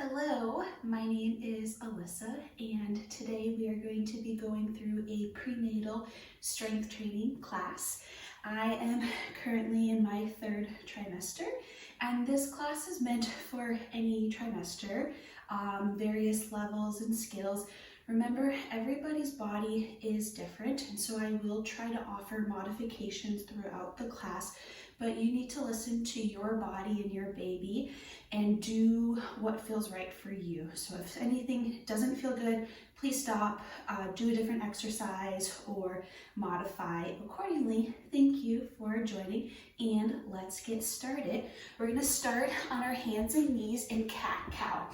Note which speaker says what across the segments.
Speaker 1: Hello, my name is Alyssa, and today we are going to be going through a prenatal strength training class. I am currently in my third trimester, and this class is meant for any trimester, various levels and skills. Remember, everybody's body is different, and so I will try to offer modifications throughout the class, but you need to listen to your body and your baby and do what feels right for you. So if anything doesn't feel good, please stop, do a different exercise or modify accordingly. Thank you for joining, and let's get started. We're gonna start on our hands and knees in cat-cow.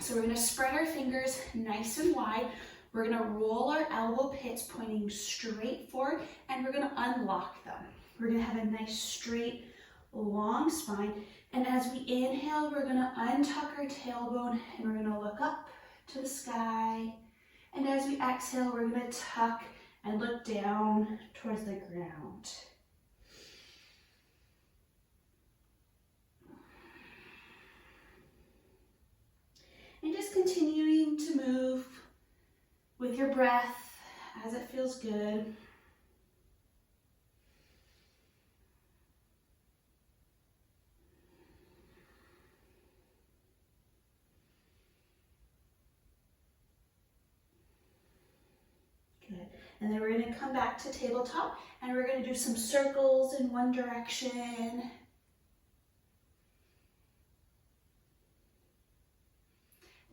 Speaker 1: So we're gonna spread our fingers nice and wide. We're gonna roll our elbow pits pointing straight forward, and we're gonna unlock them. We're gonna have a nice straight, long spine. And as we inhale, we're gonna untuck our tailbone and we're gonna look up to the sky. And as we exhale, we're gonna tuck and look down towards the ground. And just continuing to move with your breath as it feels good. Good. And then we're going to come back to tabletop and we're going to do some circles in one direction.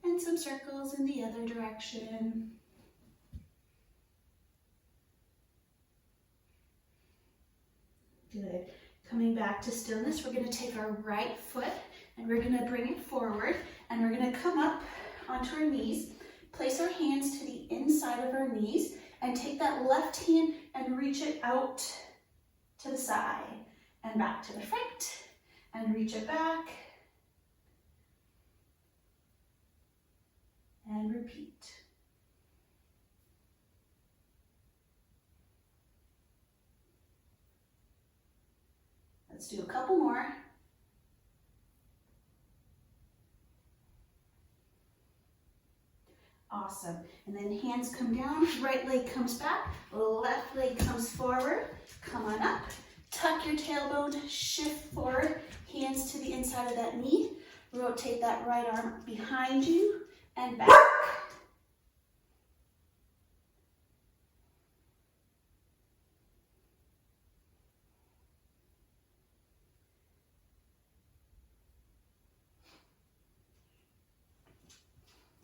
Speaker 1: And some circles in the other direction. Good. Coming back to stillness, we're going to take our right foot and we're going to bring it forward and we're going to come up onto our knees, place our hands to the inside of our knees and take that left hand and reach it out to the side and back to the front and reach it back and repeat. Let's do a couple more. Awesome. And then hands come down, right leg comes back, left leg comes forward. Come on up, tuck your tailbone, shift forward, hands to the inside of that knee. Rotate that right arm behind you and back.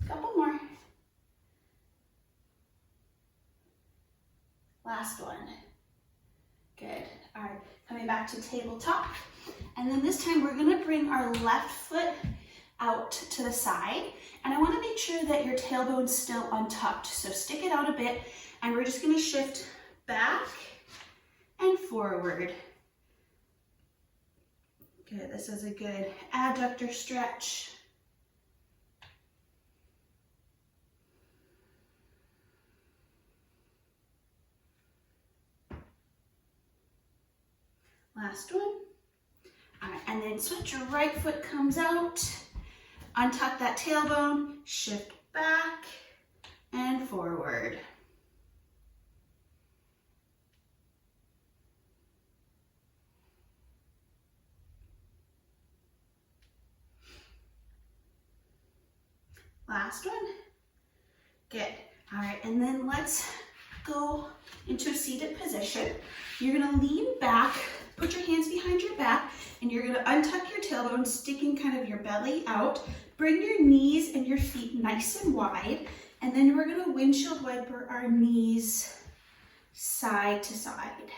Speaker 1: Couple more. Last one. Good. All right, coming back to tabletop. And then this time we're gonna bring our left foot out to the side. And I wanna make sure that your tailbone's still untucked. So stick it out a bit and we're just gonna shift back and forward. Good, this is a good adductor stretch. Last one. All right, and then switch your right foot comes out, untuck that tailbone, shift back and forward. Last one. Good. All right, and then let's go into a seated position. You're gonna lean back, put your hands behind your back, and you're gonna untuck your tailbone, sticking kind of your belly out. Bring your knees and your feet nice and wide, and then we're gonna windshield wiper our knees side to side.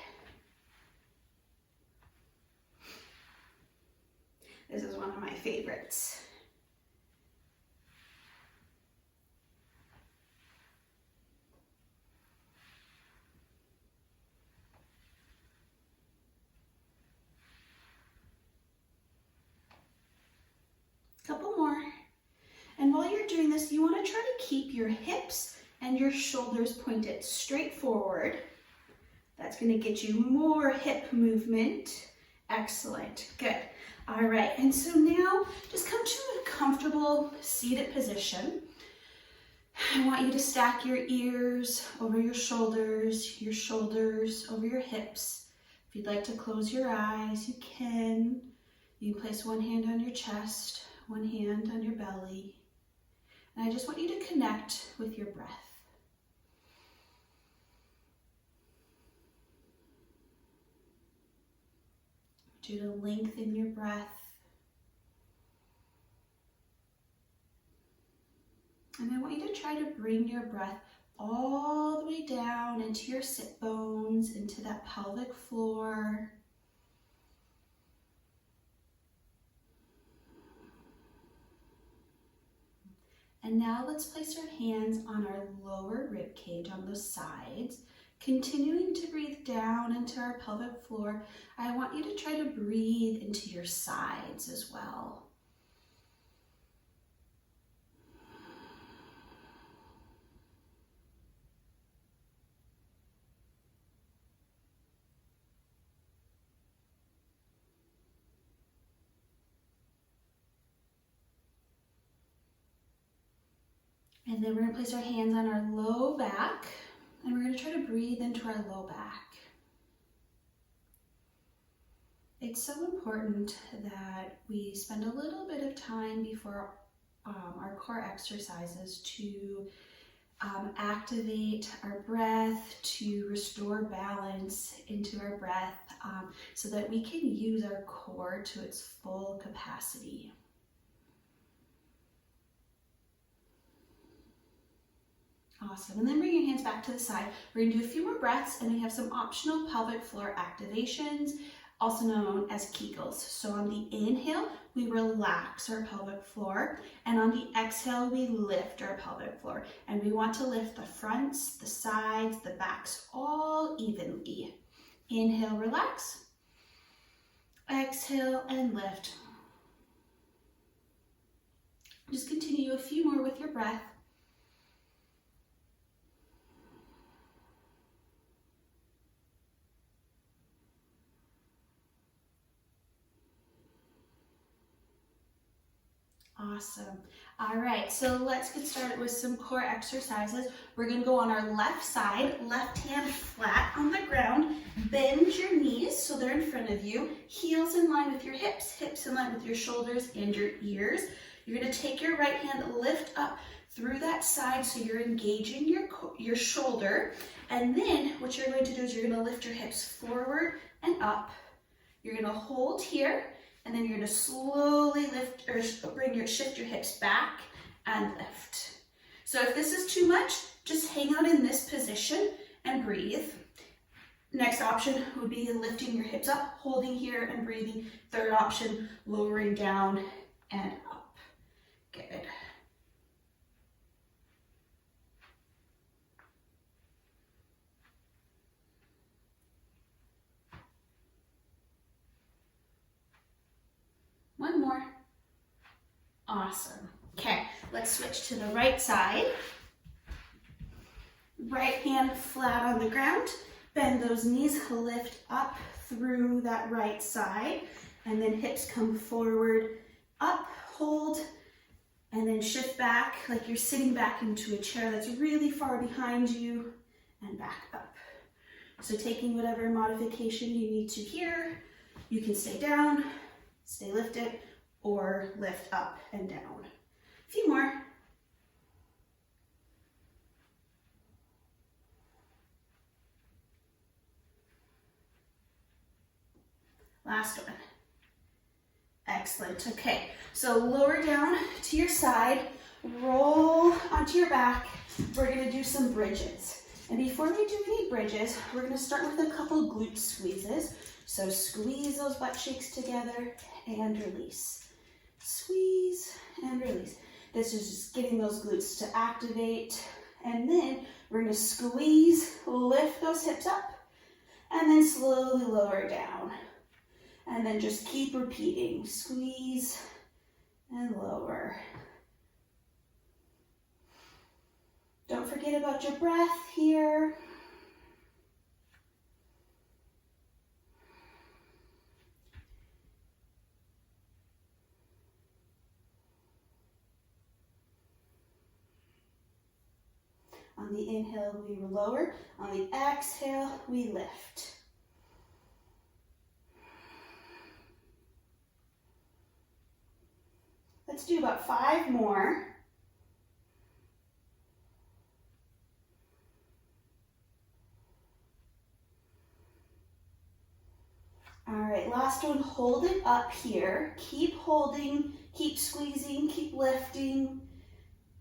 Speaker 1: This is one of my favorites. Couple more. And while you're doing this, you want to try to keep your hips and your shoulders pointed straight forward. That's going to get you more hip movement. Excellent. Good. All right, and so now just come to a comfortable seated position. I want you to stack your ears over your shoulders over your hips. If you'd like to close your eyes, you can. You can place one hand on your chest, one hand on your belly. And I just want you to connect with your breath. I want you to lengthen your breath. And I want you to try to bring your breath all the way down into your sit bones, into that pelvic floor. And now let's place our hands on our lower rib cage on the sides, continuing to breathe down into our pelvic floor. I want you to try to breathe into your sides as well. And then we're going to place our hands on our low back, and we're going to try to breathe into our low back. It's so important that we spend a little bit of time before our core exercises to activate our breath, to restore balance into our breath, so that we can use our core to its full capacity. Awesome. And then bring your hands back to the side. We're going to do a few more breaths, and we have some optional pelvic floor activations, also known as Kegels. So on the inhale, we relax our pelvic floor, and on the exhale, we lift our pelvic floor. And we want to lift the fronts, the sides, the backs, all evenly. Inhale, relax. Exhale and lift. Just continue a few more with your breath. Awesome. All right, so let's get started with some core exercises. We're going to go on our left side, left hand flat on the ground. Bend your knees so they're in front of you. Heels in line with your hips, hips in line with your shoulders and your ears. You're going to take your right hand, lift up through that side so you're engaging your shoulder. And then what you're going to do is you're going to lift your hips forward and up. You're going to hold here. And then you're going to slowly lift or shift your hips back and lift. So if this is too much, just hang out in this position and breathe. Next option would be lifting your hips up, holding here and breathing. Third option, lowering down and up. Good. One more. Awesome. Okay, let's switch to the right side. Right hand flat on the ground. Bend those knees, lift up through that right side. And then hips come forward, up, hold, and then shift back like you're sitting back into a chair that's really far behind you and back up. So taking whatever modification you need to here, you can stay down, stay lifted, or lift up and down. A few more. Last one. Excellent. Okay, so lower down to your side, roll onto your back. We're going to do some bridges. And before we do any bridges, we're going to start with a couple glute squeezes. So squeeze those butt cheeks together and release. Squeeze and release. This is just getting those glutes to activate. And then we're going to squeeze, lift those hips up, and then slowly lower down. And then just keep repeating. Squeeze and lower. Don't forget about your breath here. On the inhale, we lower. On the exhale, we lift. Let's do about 5 more. All right, last one, hold it up here. Keep holding, keep squeezing, keep lifting,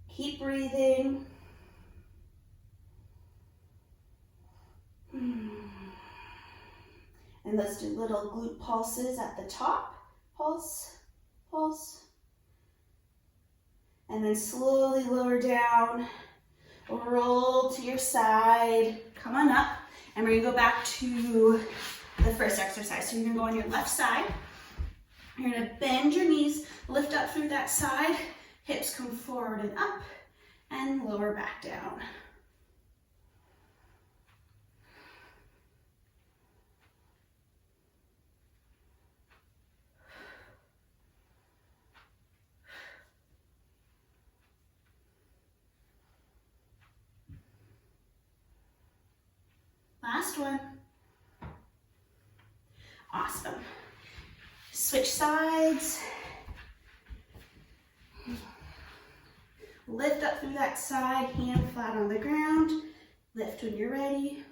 Speaker 1: keep breathing. And let's do little glute pulses at the top. Pulse, pulse. And then slowly lower down, roll to your side, come on up. And we're gonna go back to the first exercise. So you're gonna go on your left side. You're gonna bend your knees, lift up through that side, hips come forward and up, and lower back down. Last one. Awesome. Switch sides. Lift up through that side, hand flat on the ground. Lift when you're ready.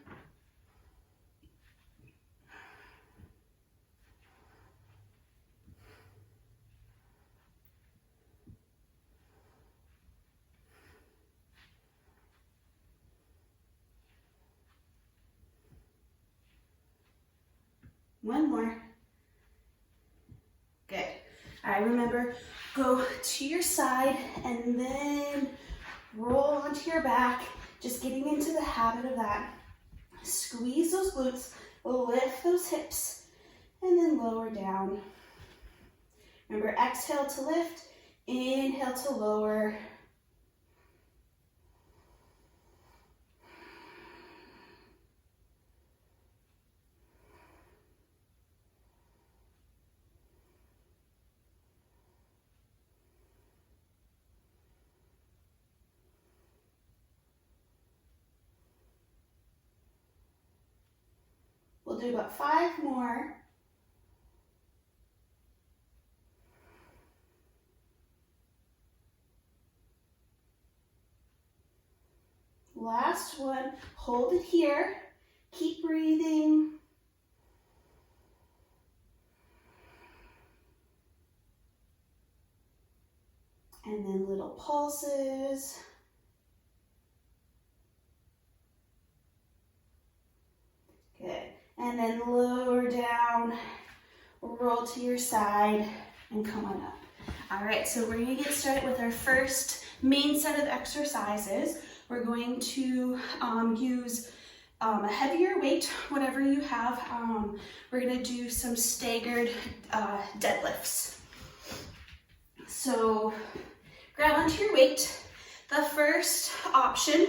Speaker 1: One more. Good. All right, remember, go to your side and then roll onto your back, just getting into the habit of that. Squeeze those glutes, lift those hips, and then lower down. Remember, exhale to lift, inhale to lower. We'll do about 5 more. Last one, hold it here. Keep breathing. And then little pulses. Good. And then lower down, roll to your side, and come on up. All right, so we're gonna get started with our first main set of exercises. We're going to use a heavier weight, whatever you have. We're gonna do some staggered deadlifts. So grab onto your weight. The first option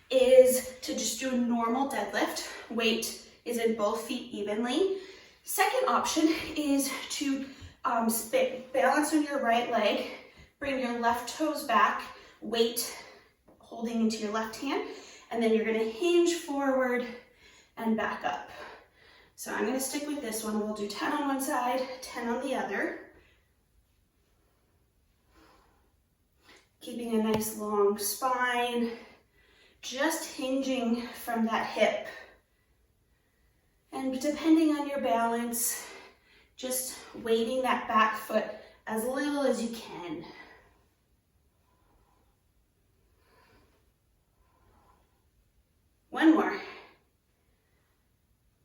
Speaker 1: is to just do a normal deadlift. Weight is in both feet evenly. Second option is to balance on your right leg, bring your left toes back, weight holding into your left hand, and then you're gonna hinge forward and back up. So I'm gonna stick with this one. We'll do 10 on one side, 10 on the other. Keeping a nice long spine, just hinging from that hip. And depending on your balance, just weighting that back foot as little as you can. One more.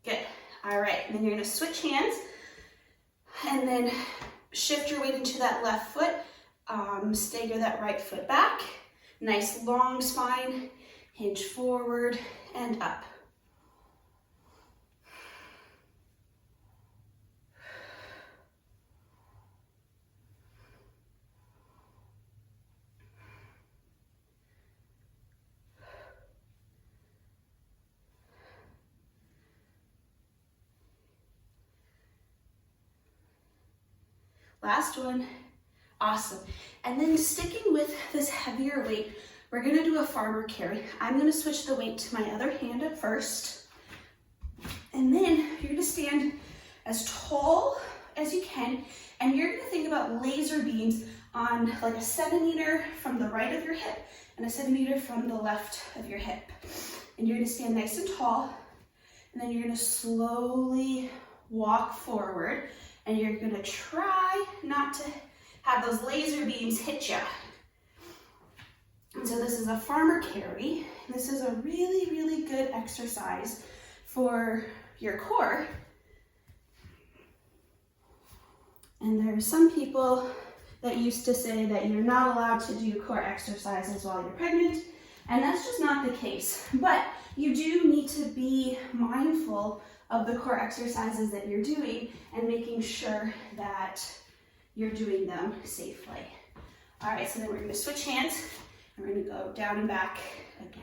Speaker 1: Good. All right, and then you're gonna switch hands and then shift your weight into that left foot. Stagger that right foot back. Nice long spine, hinge forward and up. Last one. Awesome. And then sticking with this heavier weight, we're gonna do a farmer carry. I'm gonna switch the weight to my other hand at first. And then you're gonna stand as tall as you can, and you're gonna think about laser beams on like a centimeter from the right of your hip and a centimeter from the left of your hip. And you're gonna stand nice and tall, and then you're gonna slowly walk forward, and you're gonna try not to have those laser beams hit you. And so this is a farmer carry. This is a really, really good exercise for your core. And there are some people that used to say that you're not allowed to do core exercises while you're pregnant, and that's just not the case. But you do need to be mindful of the core exercises that you're doing and making sure that you're doing them safely. All right, so then we're going to switch hands, and we're going to go down and back again.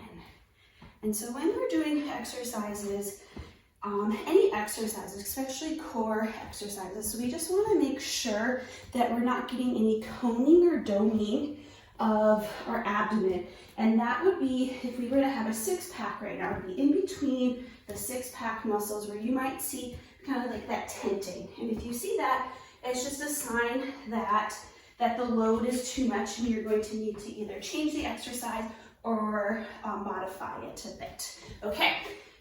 Speaker 1: And so when we're doing exercises, any exercises, especially core exercises, we just want to make sure that we're not getting any coning or doming of our abdomen. And that would be, if we were to have a six-pack right now, it would be in between the six-pack muscles where you might see kind of like that tenting. And if you see that, it's just a sign that the load is too much and you're going to need to either change the exercise or modify it a bit. Okay,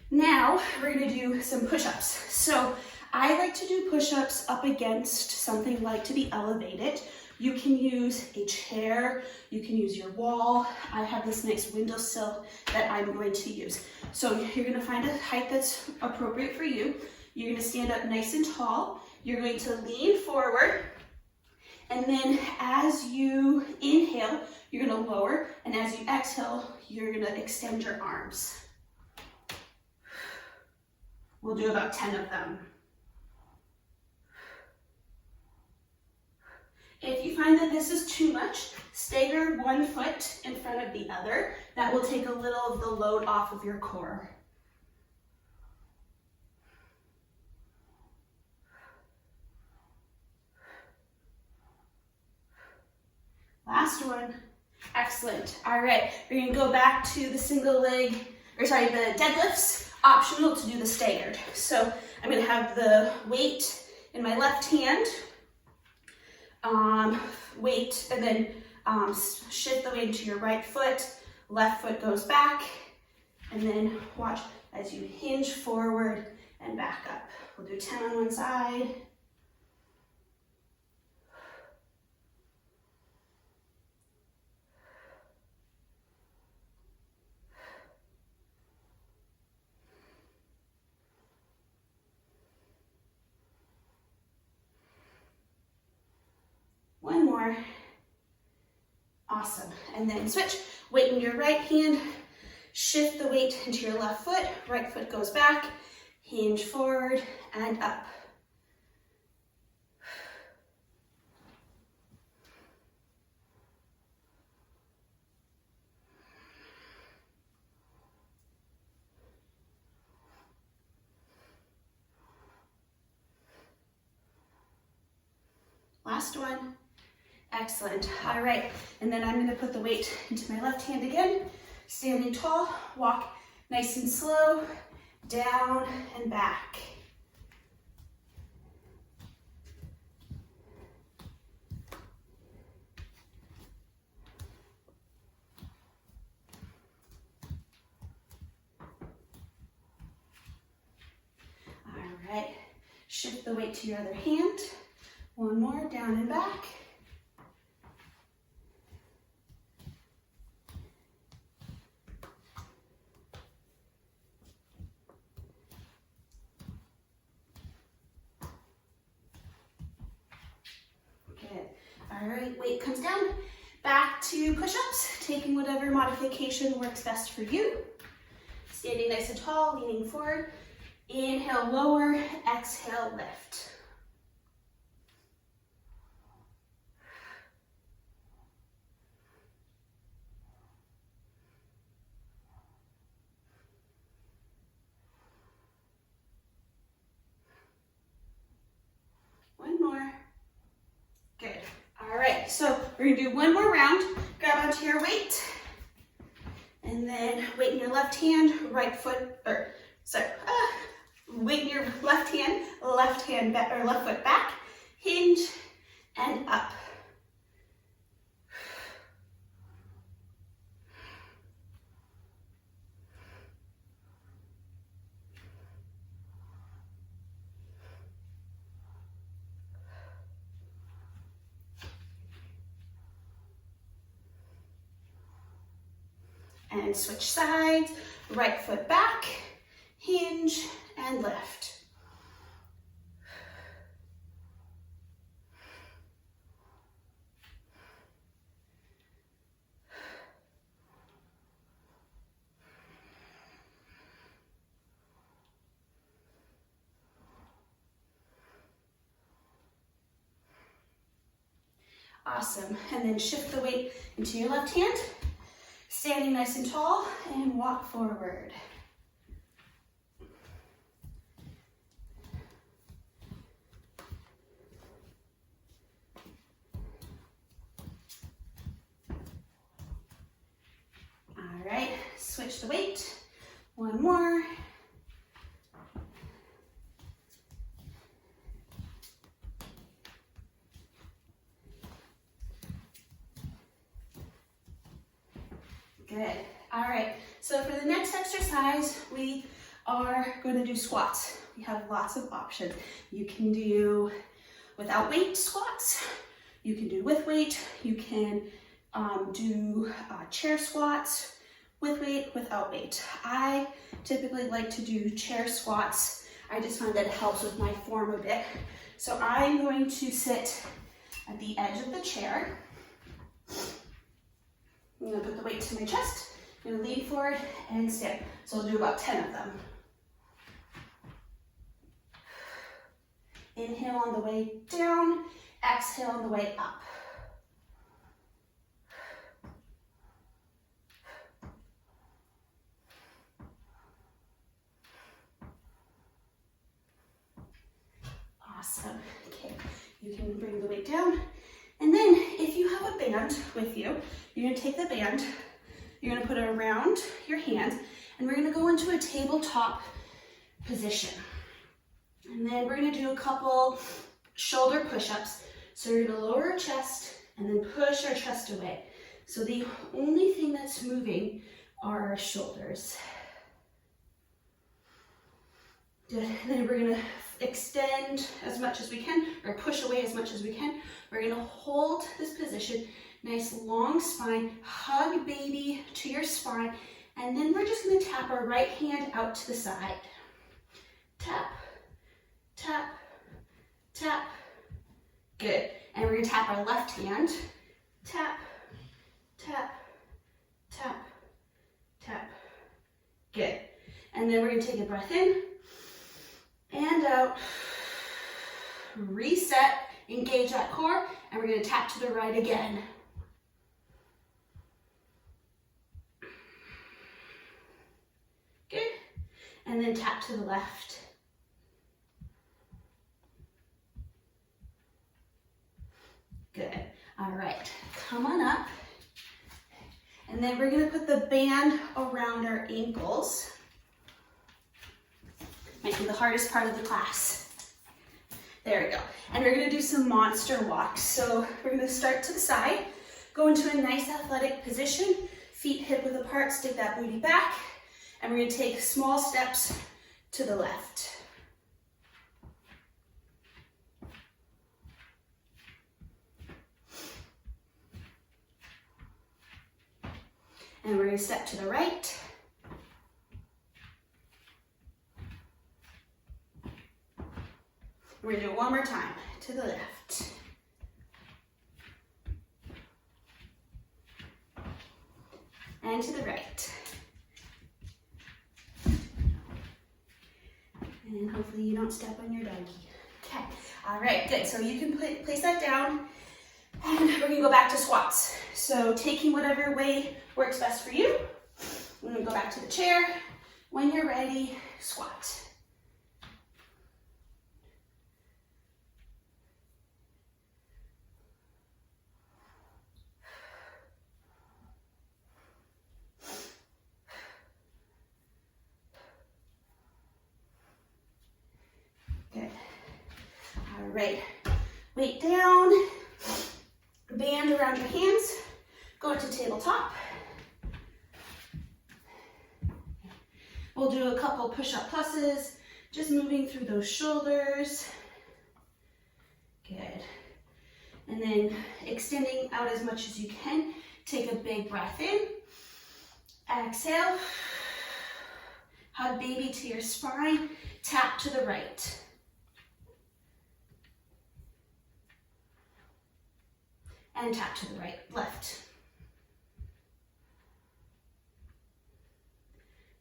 Speaker 1: now we're gonna do some push-ups. So I like to do push-ups up against something like to be elevated. You can use a chair, you can use your wall. I have this nice windowsill that I'm going to use. So you're gonna find a height that's appropriate for you. You're gonna stand up nice and tall. You're going to lean forward. And then as you inhale, you're gonna lower. And as you exhale, you're gonna extend your arms. We'll do about 10 of them. If you find that this is too much, stagger one foot in front of the other. That will take a little of the load off of your core. Last one. Excellent. All right, we're gonna go back to the the deadlifts. Optional to do the staggered. So I'm gonna have the weight in my left hand, weight, and then shift the weight into your right foot. Left foot goes back, and then watch as you hinge forward and back up. We'll do 10 on one side. One more. Awesome. And then switch. Weight in your right hand. Shift the weight into your left foot. Right foot goes back. Hinge forward and up. Last one. Excellent. All right, and then I'm going to put the weight into my left hand again. Standing tall, walk nice and slow, down and back. All right, shift the weight to your other hand. One more, down and back. All right, weight comes down, back to push-ups, taking whatever modification works best for you. Standing nice and tall, leaning forward. Inhale, lower, exhale, lift. One more. Good. All right, so we're gonna do one more round. Grab onto your weight. And then weight in your left hand, right foot, or sorry, weight in your left hand, left foot back, hinge, and up. And switch sides, right foot back, hinge, and lift. Awesome. And then shift the weight into your left hand, standing nice and tall, and walk forward. All right, switch the weight. One more. Good. All right, so for the next exercise, we are going to do squats. We have lots of options. You can do without weight squats. You can do with weight. You can do chair squats with weight, without weight. I typically like to do chair squats. I just find that it helps with my form a bit. So I'm going to sit at the edge of the chair. I'm going to put the weight to my chest. I'm going to lean forward and stand. So I'll do about 10 of them. Inhale on the way down, exhale on the way up. Awesome. Okay, you can bring the weight down. And then if you have a band with you, you're going to take the band, you're going to put it around your hand, and we're going to go into a tabletop position. And then we're going to do a couple shoulder push-ups. So we're going to lower our chest and then push our chest away. So the only thing that's moving are our shoulders. Good. And then we're going to extend as much as we can, or push away as much as we can. We're going to hold this position, nice long spine, hug baby to your spine, and then we're just going to tap our right hand out to the side. Tap, tap, tap. Good. And we're going to tap our left hand. Tap, tap, tap, tap. Good. And then we're going to take a breath in and out. Reset, engage that core, and we're going to tap to the right again. Good. And then tap to the left. Good. All right, come on up. And then we're going to put the band around our ankles. Might be the hardest part of the class. There we go. And we're going to do some monster walks. So we're going to start to the side, go into a nice athletic position, feet hip width apart, stick that booty back, and we're going to take small steps to the left. And we're going to step to the right. We're going to do it one more time. To the left. And to the right. And hopefully you don't step on your doggy. Okay. All right, good. So you can place that down. And we're going to go back to squats. So taking whatever way works best for you. We're going to go back to the chair. When you're ready, squat. right, weight down, band around your hands, go to tabletop. We'll do a couple push-up pluses, just moving through those shoulders. Good. And then extending out as much as you can. Take a big breath in. Exhale. Hug baby to your spine. Tap to the right. And tap to the right, left.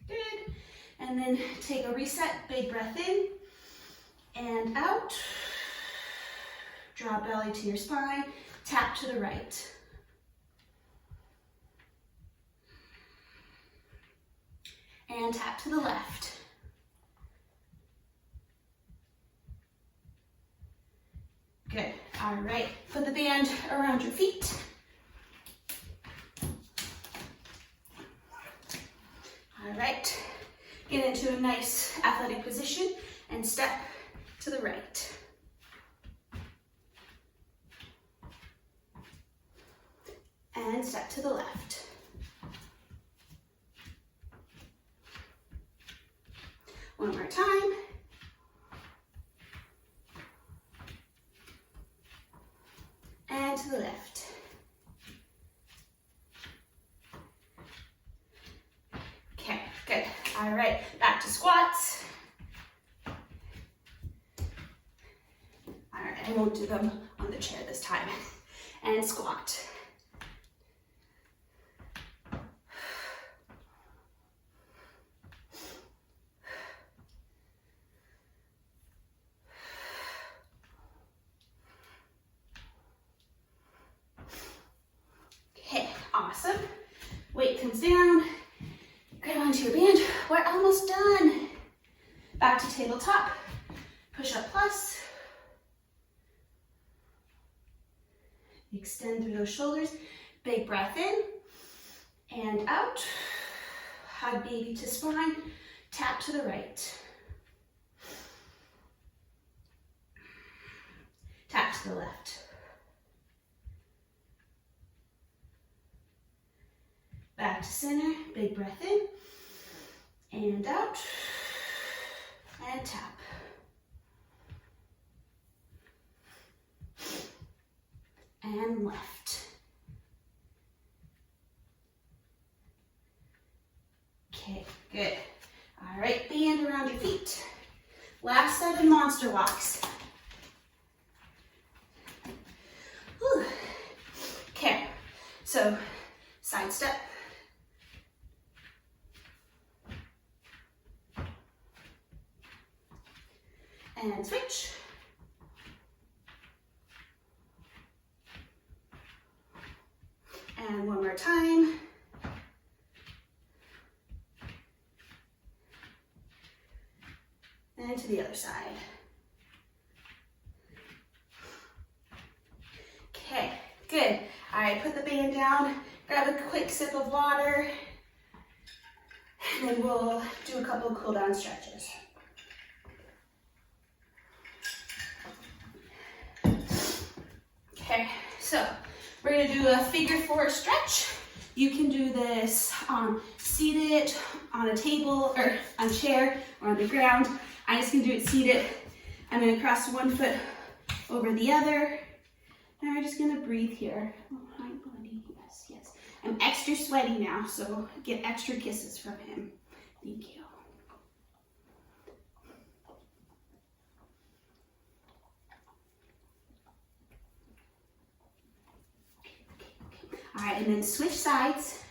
Speaker 1: Good. And then take a reset, big breath in and out. Draw belly to your spine, tap to the right. And tap to the left. Good, all right. Put the band around your feet. All right, get into a nice athletic position and step to the right. And step to the left. One more time. And to the left. Okay, good. All right, back to squats. All right, I won't do them on the chair this time. And squat. Awesome. Weight comes down. Grab onto your band. We're almost done. Back to tabletop. Push up plus. Extend through those shoulders. Big breath in and out. Hug baby to spine. Tap to the right. Tap to the left. Back to center, big breath in, and out, and tap. And left. Okay, good. All right, band around your feet. Last 7 monster walks. Whew. Okay, so side step. And switch. And one more time. And to the other side. Okay, good. All right, put the band down, grab a quick sip of water, and then we'll do a couple of cool down stretches. Okay, so we're gonna do a figure 4 stretch. You can do this seated on a table or on a chair or on the ground. I'm just gonna do it seated. I'm gonna cross one foot over the other. And we're just gonna breathe here. Oh, hi, buddy. Yes, yes. I'm extra sweaty now, so get extra kisses from him. Thank you. All right, and then switch sides.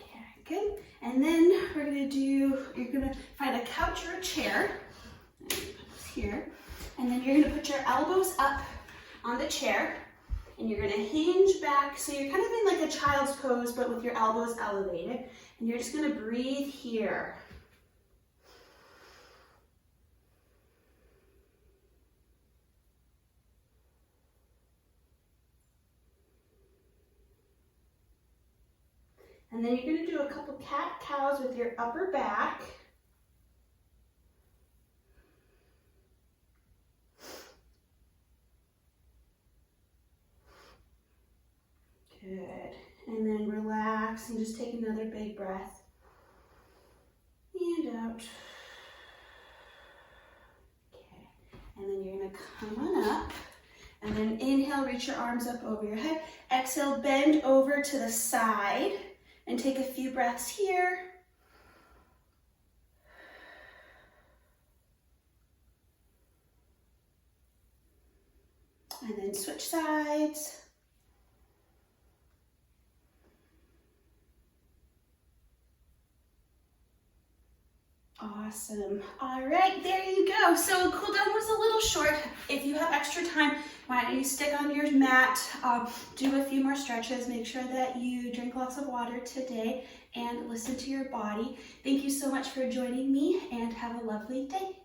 Speaker 1: Okay, good. And then we're gonna do, you're gonna find a couch or a chair. Put this here. And then you're gonna put your elbows up on the chair and you're gonna hinge back. So you're kind of in like a child's pose, but with your elbows elevated. And you're just gonna breathe here. And then you're going to do a couple cat-cows with your upper back. Good. And then relax and just take another big breath. And out. Okay. And then you're going to come on up. And then inhale, reach your arms up over your head. Exhale, bend over to the side and take a few breaths here. And then switch sides. Awesome. All right, there you go. So cool down was a little short. If you have extra time, why don't you stick on your mat, do a few more stretches, make sure that you drink lots of water today and listen to your body. Thank you so much for joining me and have a lovely day.